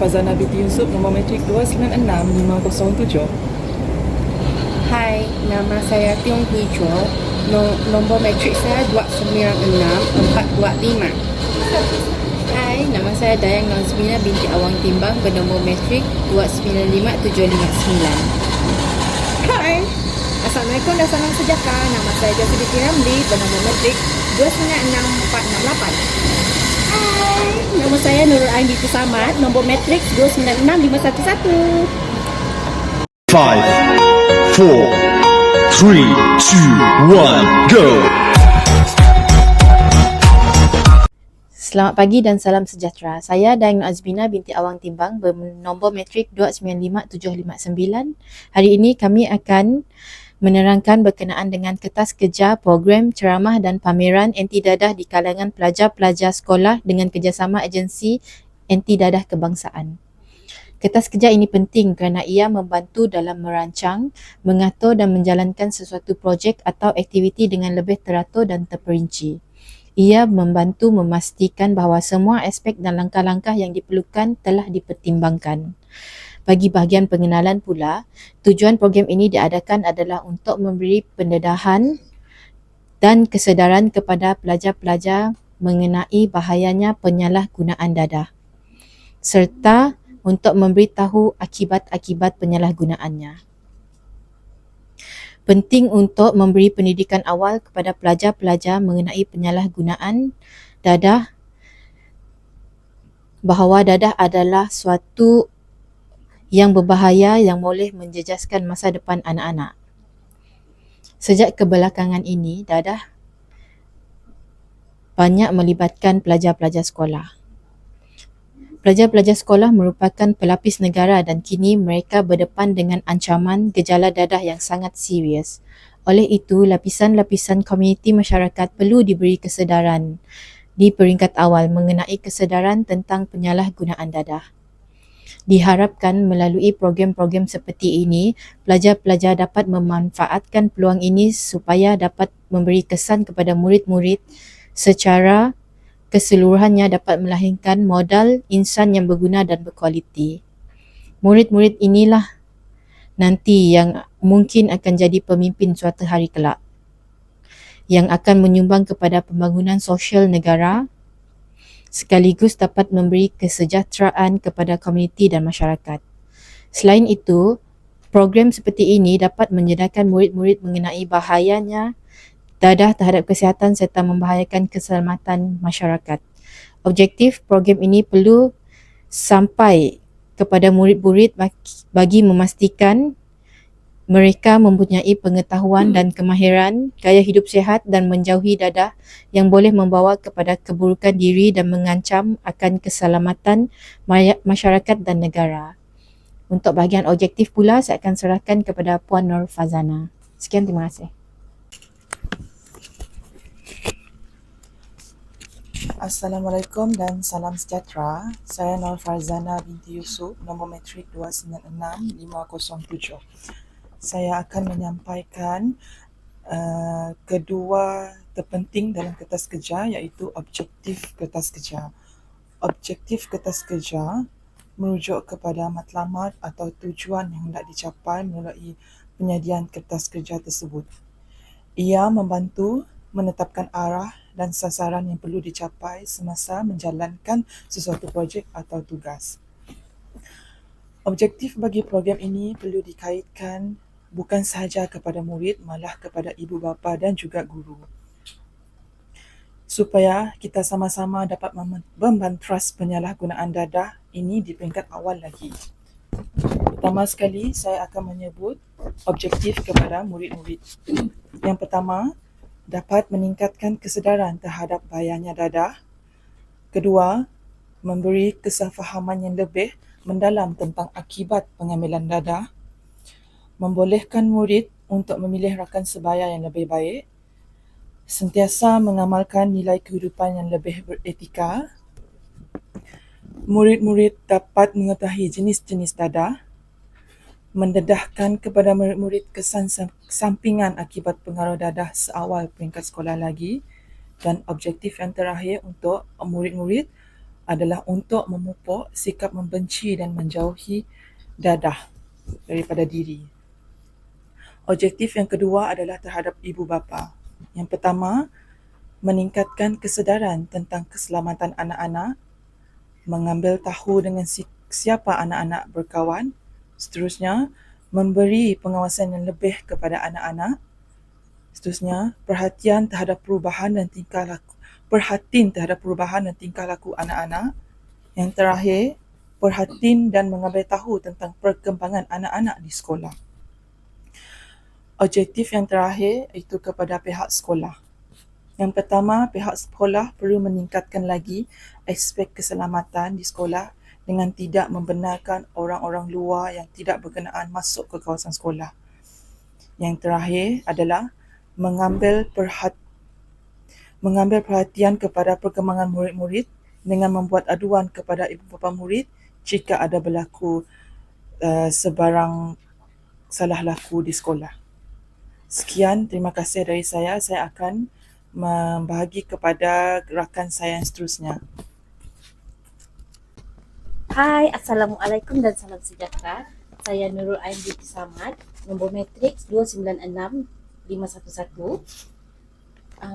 Fazana binti Yusof, nombor matrik 2966507. Hai, nama saya Tiong Hui Chua. Nombor matrik saya 296425. Hai, nama saya Dayang Nazmina binti Awang Timbang bernombor matrik 295759. Hai, Assalamualaikum dan salam sejahtera. Nama saya Jafri Ramli bernombor matrik 296468. Hai, nama saya Nurul Ain binti Samad, nombor matrik 296511. 5, 4, 3, 2, 1, go! Selamat pagi dan salam sejahtera. Saya Dayang Azbina binti Awang Timbang bernombor matrik 295759. Hari ini kami akan menerangkan berkenaan dengan kertas kerja, program, ceramah dan pameran anti dadah di kalangan pelajar-pelajar sekolah dengan kerjasama agensi anti dadah kebangsaan. Kertas kerja ini penting kerana ia membantu dalam merancang, mengatur dan menjalankan sesuatu projek atau aktiviti dengan lebih teratur dan terperinci. Ia membantu memastikan bahawa semua aspek dan langkah-langkah yang diperlukan telah dipertimbangkan. Bagi bahagian pengenalan pula, tujuan program ini diadakan adalah untuk memberi pendedahan dan kesedaran kepada pelajar-pelajar mengenai bahayanya penyalahgunaan dadah, serta untuk memberitahu akibat-akibat penyalahgunaannya. Penting untuk memberi pendidikan awal kepada pelajar-pelajar mengenai penyalahgunaan dadah, bahawa dadah adalah suatu yang berbahaya yang boleh menjejaskan masa depan anak-anak. Sejak kebelakangan ini, dadah banyak melibatkan pelajar-pelajar sekolah. Pelajar-pelajar sekolah merupakan pelapis negara dan kini mereka berdepan dengan ancaman gejala dadah yang sangat serius. Oleh itu, lapisan-lapisan komuniti masyarakat perlu diberi kesedaran di peringkat awal mengenai kesedaran tentang penyalahgunaan dadah. Diharapkan melalui program-program seperti ini, pelajar-pelajar dapat memanfaatkan peluang ini supaya dapat memberi kesan kepada murid-murid secara keseluruhannya dapat melahirkan modal insan yang berguna dan berkualiti. Murid-murid inilah nanti yang mungkin akan jadi pemimpin suatu hari kelak, yang akan menyumbang kepada pembangunan sosial negara, sekaligus dapat memberi kesejahteraan kepada komuniti dan masyarakat. Selain itu, program seperti ini dapat menjedarkan murid-murid mengenai bahayanya dadah terhadap kesihatan serta membahayakan keselamatan masyarakat. Objektif program ini perlu sampai kepada murid-murid bagi memastikan mereka mempunyai pengetahuan dan kemahiran gaya hidup sihat dan menjauhi dadah yang boleh membawa kepada keburukan diri dan mengancam akan keselamatan masyarakat dan negara. Untuk bahagian objektif pula, saya akan serahkan kepada Puan Nur Fazana. Sekian, terima kasih. Assalamualaikum dan salam sejahtera. Saya Nur Fazana binti Yusof, nombor matrik 296507. Saya akan menyampaikan kedua terpenting dalam kertas kerja, iaitu objektif kertas kerja. Objektif kertas kerja merujuk kepada matlamat atau tujuan yang hendak dicapai melalui penyediaan kertas kerja tersebut. Ia membantu menetapkan arah dan sasaran yang perlu dicapai semasa menjalankan sesuatu projek atau tugas. Objektif bagi program ini perlu dikaitkan bukan sahaja kepada murid, malah kepada ibu bapa dan juga guru, supaya kita sama-sama dapat membantras penyalahgunaan dadah ini di peringkat awal lagi. Pertama sekali, saya akan menyebut objektif kepada murid-murid. Yang pertama, dapat meningkatkan kesedaran terhadap bahayanya dadah. Kedua, memberi kesefahaman yang lebih mendalam tentang akibat pengambilan dadah. Membolehkan murid untuk memilih rakan sebaya yang lebih baik. Sentiasa mengamalkan nilai kehidupan yang lebih beretika. Murid-murid dapat mengetahui jenis-jenis dadah. Mendedahkan kepada murid-murid kesan sampingan akibat pengaruh dadah seawal peringkat sekolah lagi. Dan objektif yang terakhir untuk murid-murid adalah untuk memupuk sikap membenci dan menjauhi dadah daripada diri. Objektif yang kedua adalah terhadap ibu bapa. Yang pertama, meningkatkan kesedaran tentang keselamatan anak-anak, mengambil tahu dengan siapa anak-anak berkawan. Seterusnya, memberi pengawasan yang lebih kepada anak-anak. Seterusnya, perhatian terhadap perubahan dan tingkah laku anak-anak. Yang terakhir, perhatian dan mengambil tahu tentang perkembangan anak-anak di sekolah. Objektif yang terakhir itu kepada pihak sekolah. Yang pertama, pihak sekolah perlu meningkatkan lagi aspek keselamatan di sekolah dengan tidak membenarkan orang-orang luar yang tidak berkenaan masuk ke kawasan sekolah. Yang terakhir adalah mengambil perhatian kepada perkembangan murid-murid dengan membuat aduan kepada ibu bapa murid jika ada berlaku sebarang salah laku di sekolah. Sekian, terima kasih dari saya. Saya akan membahagi kepada rakan saya yang seterusnya. Hai, Assalamualaikum dan salam sejahtera. Saya Nurul Ain Binti Samad, nombor matriks 296511,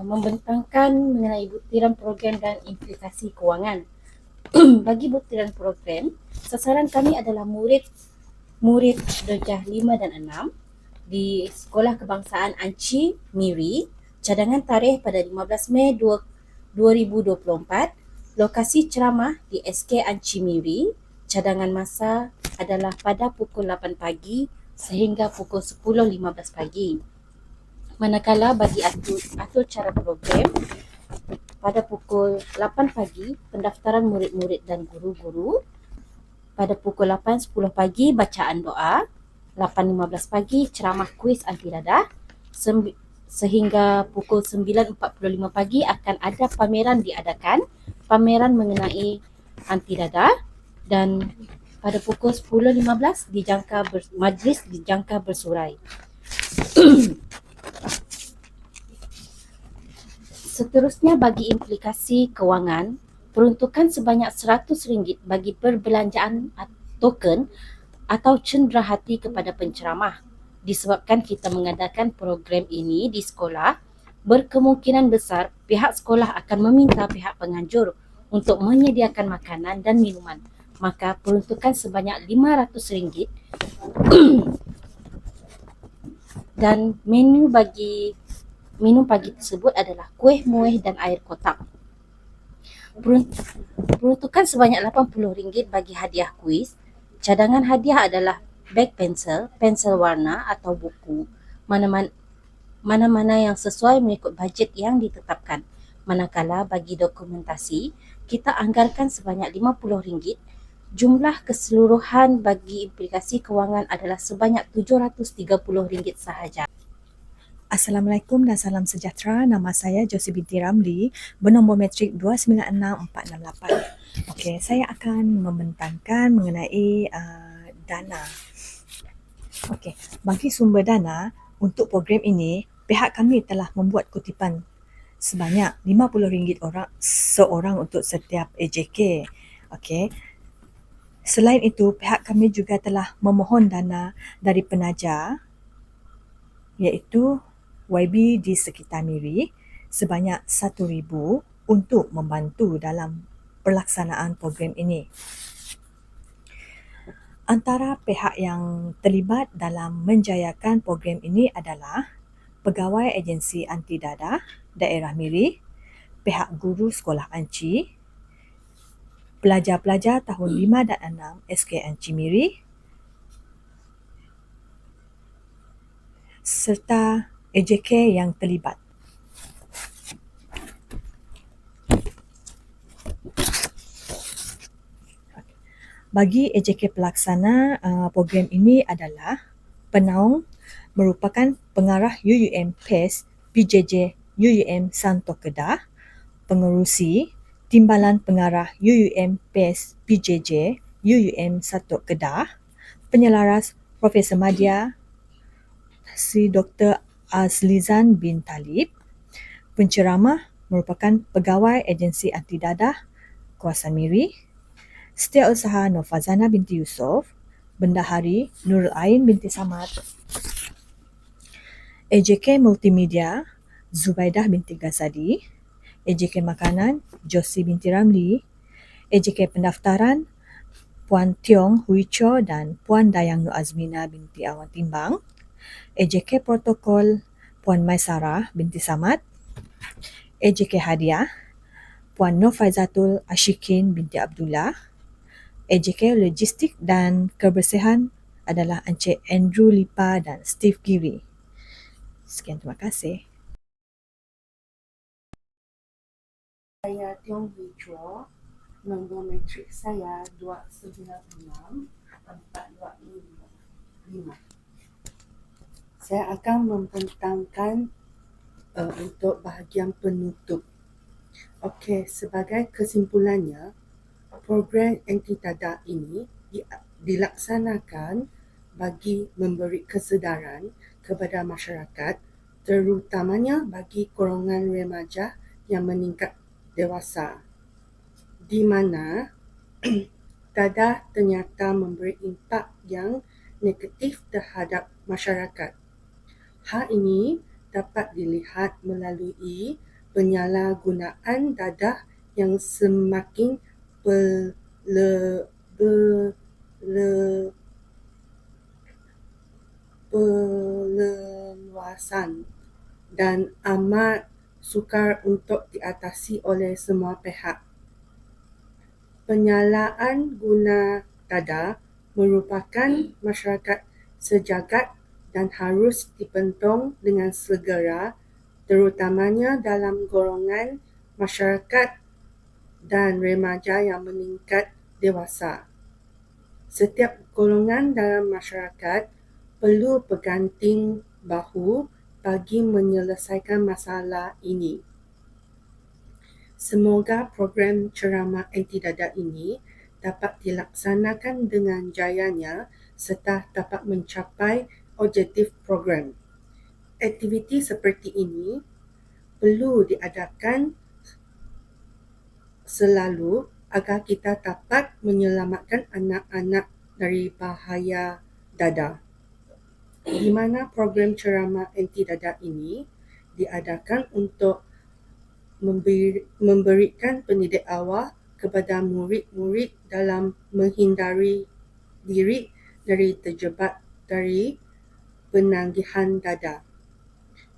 membentangkan mengenai butiran program dan implikasi kewangan. Bagi butiran program, sasaran kami adalah murid darjah 5 dan 6 di Sekolah Kebangsaan Anci Miri, cadangan tarikh pada 15 Mei 2024, lokasi ceramah di SK Anci Miri, cadangan masa adalah pada pukul 8 pagi sehingga pukul 10.15 pagi. Manakala bagi atur cara program, pada pukul 8 pagi pendaftaran murid-murid dan guru-guru, pada pukul 8.10 pagi bacaan doa, 8.15 pagi ceramah kuis anti dadah, sehingga pukul 9.45 pagi akan ada pameran diadakan, pameran mengenai anti dadah, dan pada pukul 10.15 majlis dijangka bersurai. Seterusnya, bagi implikasi kewangan, peruntukan sebanyak RM100 bagi perbelanjaan token atau cenderahati kepada penceramah. Disebabkan kita mengadakan program ini di sekolah, berkemungkinan besar pihak sekolah akan meminta pihak penganjur untuk menyediakan makanan dan minuman. Maka peruntukan sebanyak RM500 dan minum pagi tersebut adalah kuih muih dan air kotak. Peruntukan sebanyak RM80 bagi hadiah kuis. Cadangan hadiah adalah beg pensel warna atau buku, mana-mana yang sesuai mengikut bajet yang ditetapkan. Manakala bagi dokumentasi, kita anggarkan sebanyak RM50. Jumlah keseluruhan bagi implikasi kewangan adalah sebanyak RM730 sahaja. Assalamualaikum dan salam sejahtera. Nama saya Josie binti Ramli, bernombor matrik 296468. Okey, saya akan membentangkan mengenai dana. Okey, bagi sumber dana untuk program ini, pihak kami telah membuat kutipan sebanyak RM50 seorang untuk setiap AJK. Okey. Selain itu, pihak kami juga telah memohon dana dari penaja iaitu YB di sekitar Miri sebanyak RM1,000 untuk membantu dalam pelaksanaan program ini. Antara pihak yang terlibat dalam menjayakan program ini adalah Pegawai Agensi Anti Dadah Daerah Miri, pihak guru Sekolah Anci, pelajar-pelajar tahun 5 dan 6 SK Anci Miri, serta AJK yang terlibat. Bagi AJK pelaksana program ini adalah penaung merupakan pengarah UUM PES PJJ UUM Santo Kedah, pengerusi Timbalan Pengarah UUM PES PJJ UUM Santo Kedah, penyelaras Profesor Madya Si Dr. Azlizan bin Talib, penceramah merupakan Pegawai Agensi Anti Dadah Kuasan Miri, Setiausaha Nofazana binti Yusof, Bendahari Nurul Ain binti Samad, AJK Multimedia Zubaidah binti Ghazali, AJK Makanan Josie binti Ramli, AJK Pendaftaran Puan Tiong Hui Cho dan Puan Dayang Nur Azmina binti Awan Timbang, AJK Protokol Puan Maisarah binti Samad, AJK Hadiah Puan Nur Faizatul Ashikin binti Abdullah, AJK Logistik dan Kebersihan adalah Encik Andrew Lipa dan Steve Giri. Sekian, terima kasih. Saya Tiong Hui Chua, nombor matrik saya 296-425. Saya akan membentangkan untuk bahagian penutup. Okey, sebagai kesimpulannya, program anti-dadah ini dilaksanakan bagi memberi kesedaran kepada masyarakat, terutamanya bagi golongan remaja yang meningkat dewasa, di mana dadah ternyata memberi impak yang negatif terhadap masyarakat. Hal ini dapat dilihat melalui penyalahgunaan dadah yang semakin berleluasan dan amat sukar untuk diatasi oleh semua pihak. Penyalaan guna dadah merupakan masyarakat sejagat dan harus dibentong dengan segera, terutamanya dalam golongan masyarakat dan remaja yang meningkat dewasa. Setiap golongan dalam masyarakat perlu berganting bahu bagi menyelesaikan masalah ini. Semoga program ceramah anti-dadah ini dapat dilaksanakan dengan jayanya serta dapat mencapai objektif program. Aktiviti seperti ini perlu diadakan selalu agar kita dapat menyelamatkan anak-anak dari bahaya dadah. Di mana program ceramah anti-dadah ini diadakan untuk memberikan pendidik awal kepada murid-murid dalam menghindari diri dari terjebak dari penanggihan dadah,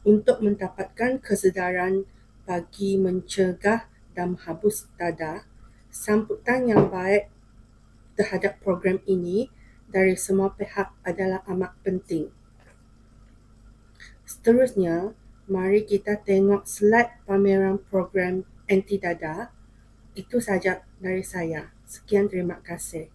untuk mendapatkan kesedaran bagi mencegah dan menghapus dadah. Sambutan yang baik terhadap program ini dari semua pihak adalah amat penting. Seterusnya, mari kita tengok slide pameran program anti-dadah. Itu saja dari saya. Sekian, terima kasih.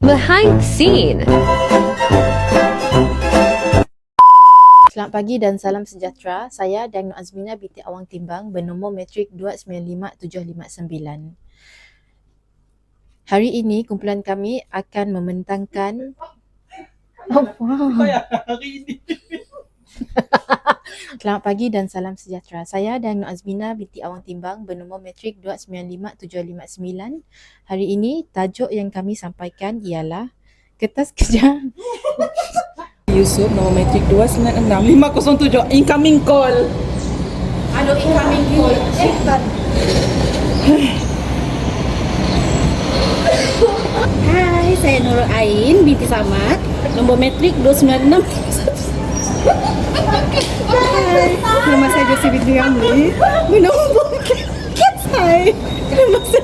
Behind the scene. Selamat pagi dan salam sejahtera. Saya Dang Nur Azmina binti Awang Timbang bernombor matrik 295759. Hari ini kumpulan kami akan membentangkan Hari ini. Selamat pagi dan salam sejahtera. Saya Dang Nur Azmina binti Awang Timbang bernombor matrik 295759. Hari ini tajuk yang kami sampaikan ialah kertas kerja Yusuf, nombor matrik 296507. Incoming call. Halo, incoming call. Hai, saya Nurul Ain binti Samad, nombor matrik 296. Hai, nama saya Josie Binti Ramli. Bernombor Hai, nama saya